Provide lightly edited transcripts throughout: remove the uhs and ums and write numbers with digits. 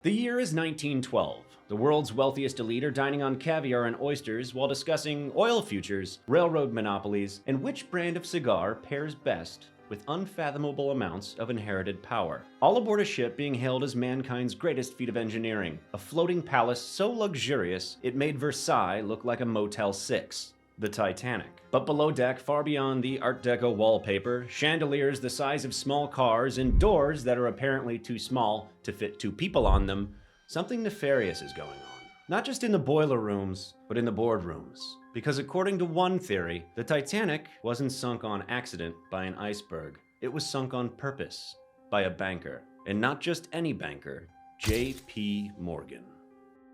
The year is 1912. The world's wealthiest elite are dining on caviar and oysters while discussing oil futures, railroad monopolies, and which brand of cigar pairs best with unfathomable amounts of inherited power. All aboard a ship being hailed as mankind's greatest feat of engineering, a floating palace so luxurious it made Versailles look like a Motel 6. The Titanic. But below deck, far beyond the Art Deco wallpaper, chandeliers the size of small cars and doors that are apparently too small to fit two people on them, something nefarious is going on. Not just in the boiler rooms, but in the boardrooms. Because according to one theory, the Titanic wasn't sunk on accident by an iceberg. It was sunk on purpose by a banker. And not just any banker, J.P. Morgan.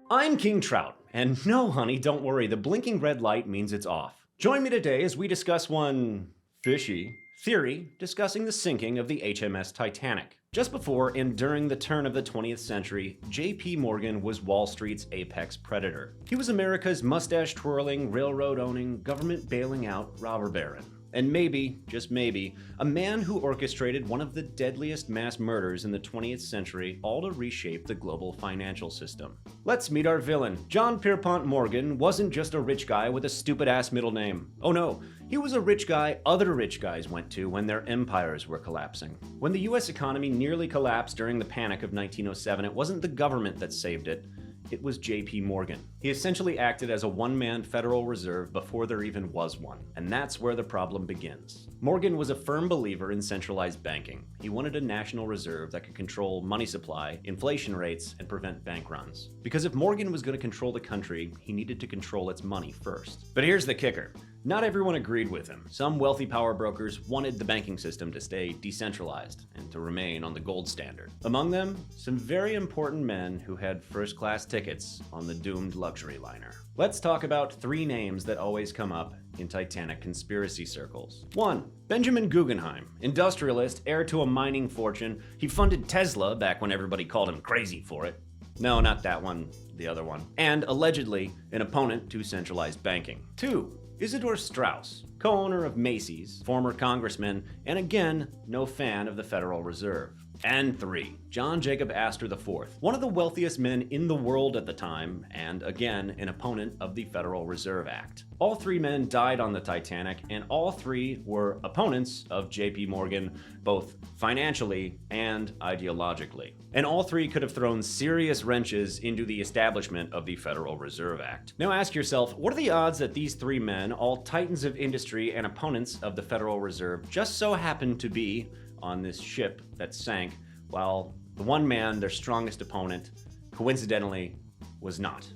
I'm King Trout, and no, honey, don't worry, the blinking red light means it's off. Join me today as we discuss one fishy theory discussing the sinking of the HMS Titanic. Just before and during the turn of the 20th century, J.P. Morgan was Wall Street's apex predator. He was America's mustache-twirling, railroad-owning, government-bailing-out robber baron. And maybe, just maybe, a man who orchestrated one of the deadliest mass murders in the 20th century, all to reshape the global financial system. Let's meet our villain. John Pierpont Morgan wasn't just a rich guy with a stupid-ass middle name. Oh no, he was a rich guy other rich guys went to when their empires were collapsing. When the US economy nearly collapsed during the Panic of 1907, it wasn't the government that saved it. It was J.P. Morgan. He essentially acted as a one-man Federal Reserve before there even was one. And that's where the problem begins. Morgan was a firm believer in centralized banking. He wanted a national reserve that could control money supply, inflation rates, and prevent bank runs. Because if Morgan was going to control the country, he needed to control its money first. But here's the kicker. Not everyone agreed with him. Some wealthy power brokers wanted the banking system to stay decentralized and to remain on the gold standard. Among them, some very important men who had first-class tickets on the doomed luxury liner. Let's talk about three names that always come up in Titanic conspiracy circles. 1. Benjamin Guggenheim, industrialist, heir to a mining fortune. He funded Tesla back when everybody called him crazy for it. No, not that one, the other one. And allegedly an opponent to centralized banking. 2. Isidor Straus, co-owner of Macy's, former congressman, and again, no fan of the Federal Reserve. And 3. John Jacob Astor IV, one of the wealthiest men in the world at the time, and again, an opponent of the Federal Reserve Act. All three men died on the Titanic, and all three were opponents of J.P. Morgan, both financially and ideologically. And all three could have thrown serious wrenches into the establishment of the Federal Reserve Act. Now ask yourself, what are the odds that these three men, all titans of industry and opponents of the Federal Reserve, just so happen to be on this ship that sank, while the one man, their strongest opponent, coincidentally was not?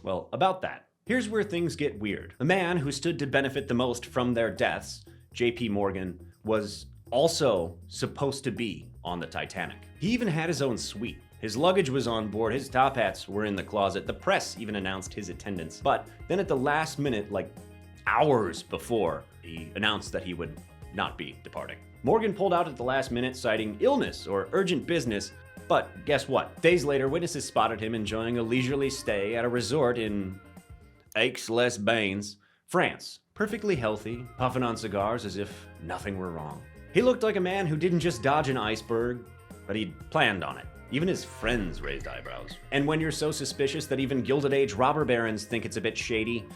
Well, about that. Here's where things get weird. The man who stood to benefit the most from their deaths, J.P. Morgan, was also supposed to be on the Titanic. He even had his own suite. His luggage was on board, his top hats were in the closet, the press even announced his attendance. But then at the last minute, like hours before, he announced that he would not be departing. Morgan pulled out at the last minute, citing illness or urgent business, but guess what? Days later, witnesses spotted him enjoying a leisurely stay at a resort in Aix-les-Bains, France, perfectly healthy, puffing on cigars as if nothing were wrong. He looked like a man who didn't just dodge an iceberg, but he'd planned on it. Even his friends raised eyebrows. And when you're so suspicious that even Gilded Age robber barons think it's a bit shady,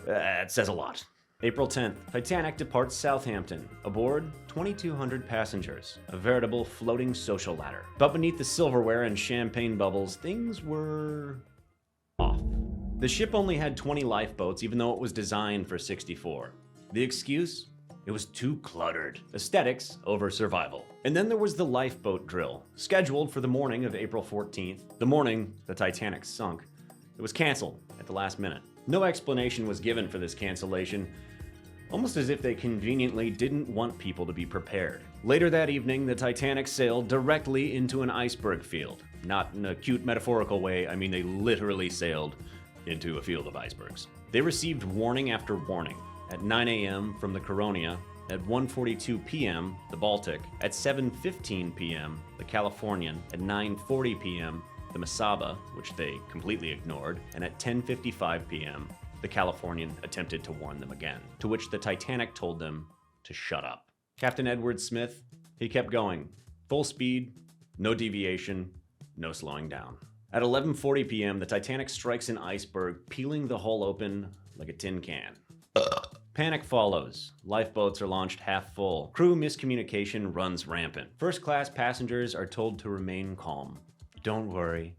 it says a lot. April 10th, Titanic departs Southampton. Aboard, 2,200 passengers, a veritable floating social ladder. But beneath the silverware and champagne bubbles, things were off. The ship only had 20 lifeboats, even though it was designed for 64. The excuse? It was too cluttered. Aesthetics over survival. And then there was the lifeboat drill, scheduled for the morning of April 14th, the morning the Titanic sunk. It was canceled at the last minute. No explanation was given for this cancellation, almost as if they conveniently didn't want people to be prepared. Later that evening, the Titanic sailed directly into an iceberg field. Not in a cute metaphorical way, I mean they literally sailed into a field of icebergs. They received warning after warning. At 9 a.m. from the Caronia, at 1:42 p.m. the Baltic, at 7:15 p.m. the Californian, at 9:40 p.m. the Mesaba, which they completely ignored, and at 10:55 p.m. the Californian attempted to warn them again, to which the Titanic told them to shut up. Captain Edward Smith, he kept going. Full speed, no deviation, no slowing down. At 11:40 p.m., the Titanic strikes an iceberg, peeling the hull open like a tin can. Panic follows. Lifeboats are launched half full. Crew miscommunication runs rampant. First-class passengers are told to remain calm. Don't worry,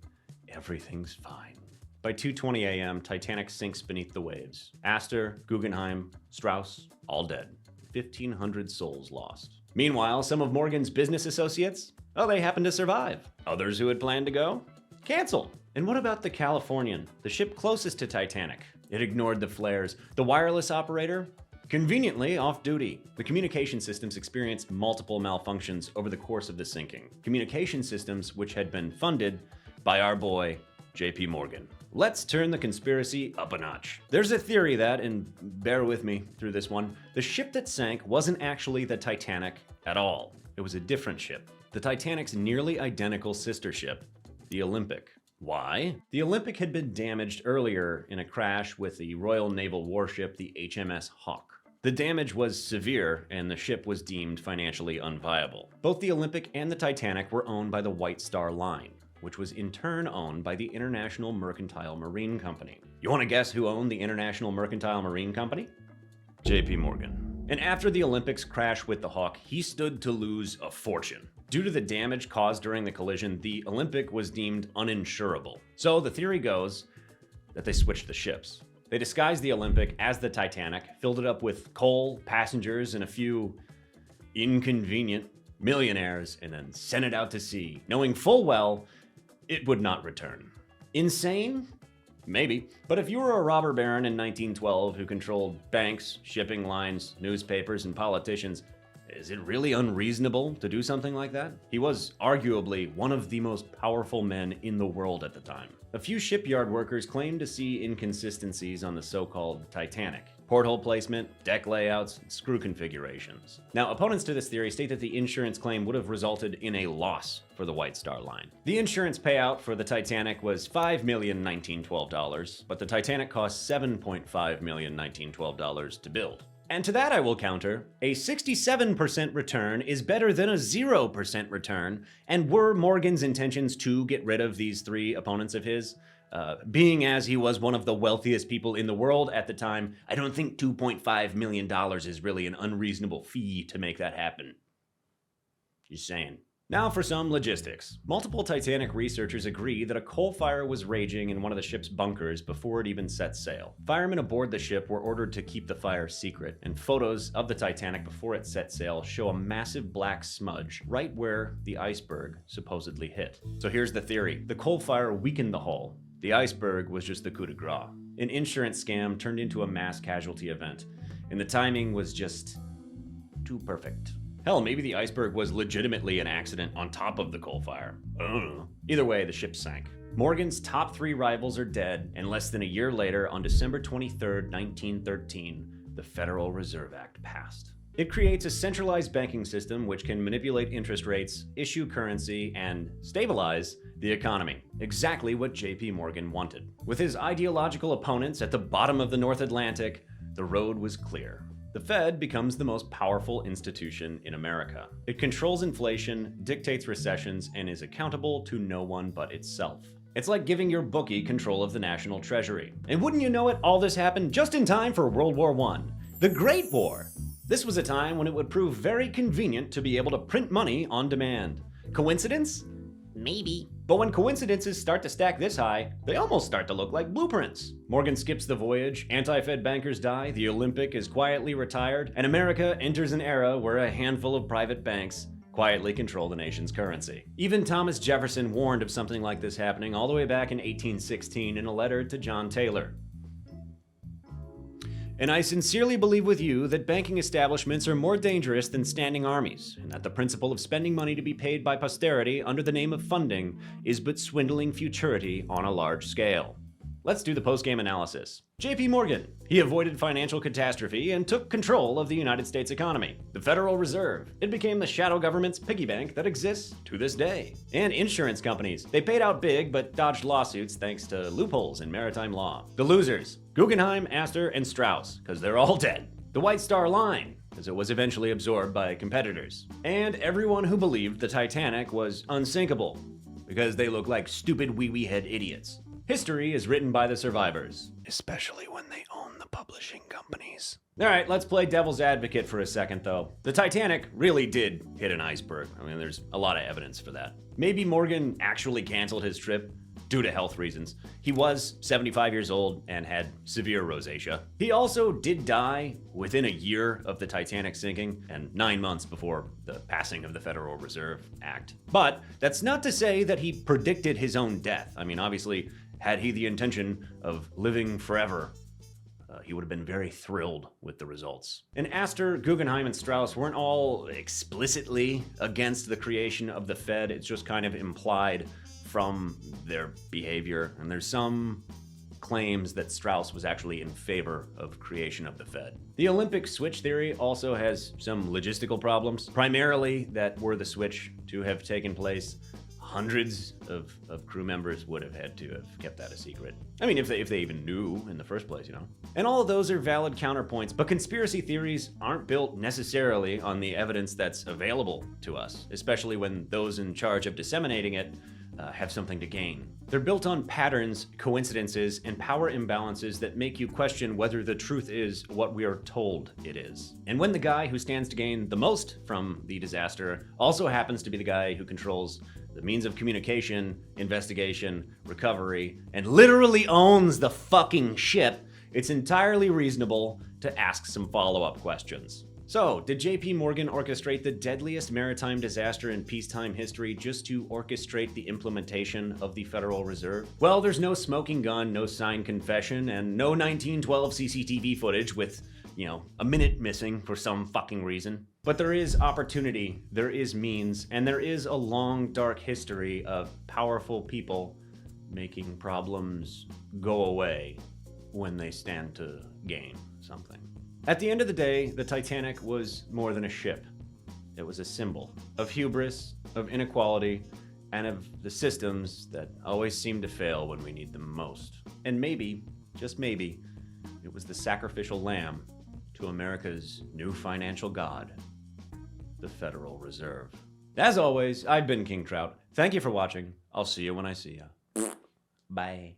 everything's fine. By 2:20 a.m., Titanic sinks beneath the waves. Astor, Guggenheim, Strauss, all dead. 1,500 souls lost. Meanwhile, some of Morgan's business associates, they happened to survive. Others who had planned to go, canceled. And what about the Californian, the ship closest to Titanic? It ignored the flares. The wireless operator, conveniently off duty. The communication systems experienced multiple malfunctions over the course of the sinking. Communication systems which had been funded by our boy, J.P. Morgan. Let's turn the conspiracy up a notch. There's a theory that, and bear with me through this one, the ship that sank wasn't actually the Titanic at all. It was a different ship. The Titanic's nearly identical sister ship, the Olympic. Why? The Olympic had been damaged earlier in a crash with the Royal Naval warship, the HMS Hawke. The damage was severe, and the ship was deemed financially unviable. Both the Olympic and the Titanic were owned by the White Star Line, which was in turn owned by the International Mercantile Marine Company. You want to guess who owned the International Mercantile Marine Company? J.P. Morgan. And after the Olympic's crash with the Hawke, he stood to lose a fortune. Due to the damage caused during the collision, the Olympic was deemed uninsurable. So the theory goes that they switched the ships. They disguised the Olympic as the Titanic, filled it up with coal, passengers, and a few inconvenient millionaires, and then sent it out to sea, knowing full well it would not return. Insane? Maybe. But if you were a robber baron in 1912 who controlled banks, shipping lines, newspapers, and politicians, is it really unreasonable to do something like that? He was arguably one of the most powerful men in the world at the time. A few shipyard workers claimed to see inconsistencies on the so-called Titanic. Porthole placement, deck layouts, and screw configurations. Now, opponents to this theory state that the insurance claim would have resulted in a loss for the White Star Line. The insurance payout for the Titanic was $5,019,12, but the Titanic cost $7.5,019,12 to build. And to that I will counter, a 67% return is better than a 0% return, and were Morgan's intentions to get rid of these three opponents of his? Being as he was one of the wealthiest people in the world at the time, I don't think $2.5 million is really an unreasonable fee to make that happen. Just saying. Now for some logistics. Multiple Titanic researchers agree that a coal fire was raging in one of the ship's bunkers before it even set sail. Firemen aboard the ship were ordered to keep the fire secret, and photos of the Titanic before it set sail show a massive black smudge right where the iceberg supposedly hit. So here's the theory. The coal fire weakened the hull. The iceberg was just the coup de grace. An insurance scam turned into a mass casualty event, and the timing was just too perfect. Hell, maybe the iceberg was legitimately an accident on top of the coal fire. I don't know. Either way, the ship sank. Morgan's top three rivals are dead, and less than a year later, on December 23, 1913, the Federal Reserve Act passed. It creates a centralized banking system which can manipulate interest rates, issue currency, and stabilize the economy. Exactly what J.P. Morgan wanted. With his ideological opponents at the bottom of the North Atlantic, the road was clear. The Fed becomes the most powerful institution in America. It controls inflation, dictates recessions, and is accountable to no one but itself. It's like giving your bookie control of the national treasury. And wouldn't you know it, all this happened just in time for World War I, the Great War. This was a time when it would prove very convenient to be able to print money on demand. Coincidence? Maybe. But when coincidences start to stack this high, they almost start to look like blueprints. Morgan skips the voyage, anti-Fed bankers die, the Olympic is quietly retired, and America enters an era where a handful of private banks quietly control the nation's currency. Even Thomas Jefferson warned of something like this happening all the way back in 1816 in a letter to John Taylor. And I sincerely believe with you that banking establishments are more dangerous than standing armies, and that the principle of spending money to be paid by posterity under the name of funding is but swindling futurity on a large scale. Let's do the postgame analysis. J.P. Morgan. He avoided financial catastrophe and took control of the United States economy. The Federal Reserve. It became the shadow government's piggy bank that exists to this day. And insurance companies. They paid out big but dodged lawsuits thanks to loopholes in maritime law. The losers. Guggenheim, Astor, and Strauss, because they're all dead. The White Star Line, as it was eventually absorbed by competitors. And everyone who believed the Titanic was unsinkable. because they look like stupid wee-wee-head idiots. History is written by the survivors, especially when they own the publishing companies. All right, let's play devil's advocate for a second, though. The Titanic really did hit an iceberg. I mean, there's a lot of evidence for that. Maybe Morgan actually canceled his trip due to health reasons. He was 75 years old and had severe rosacea. He also did die within a year of the Titanic sinking and 9 months before the passing of the Federal Reserve Act. But that's not to say that he predicted his own death. I mean, obviously, had he the intention of living forever, he would have been very thrilled with the results. And Astor, Guggenheim, and Strauss weren't all explicitly against the creation of the Fed. It's just kind of implied from their behavior. And there's some claims that Strauss was actually in favor of creation of the Fed. The Olympic switch theory also has some logistical problems, primarily that were the switch to have taken place, hundreds of crew members would have had to have kept that a secret. I mean, if they even knew in the first place, you know. And all of those are valid counterpoints, but conspiracy theories aren't built necessarily on the evidence that's available to us, especially when those in charge of disseminating it have something to gain. They're built on patterns, coincidences, and power imbalances that make you question whether the truth is what we are told it is. And when the guy who stands to gain the most from the disaster also happens to be the guy who controls the means of communication, investigation, recovery, and literally owns the fucking ship, it's entirely reasonable to ask some follow-up questions. So, did JP Morgan orchestrate the deadliest maritime disaster in peacetime history just to orchestrate the implementation of the Federal Reserve? Well, there's no smoking gun, no signed confession, and no 1912 CCTV footage with, a minute missing for some fucking reason. But there is opportunity, there is means, and there is a long, dark history of powerful people making problems go away when they stand to gain something. At the end of the day, the Titanic was more than a ship. It was a symbol of hubris, of inequality, and of the systems that always seem to fail when we need them most. And maybe, just maybe, it was the sacrificial lamb to America's new financial god, the Federal Reserve. As always, I've been King Trout. Thank you for watching. I'll see you when I see you. Bye.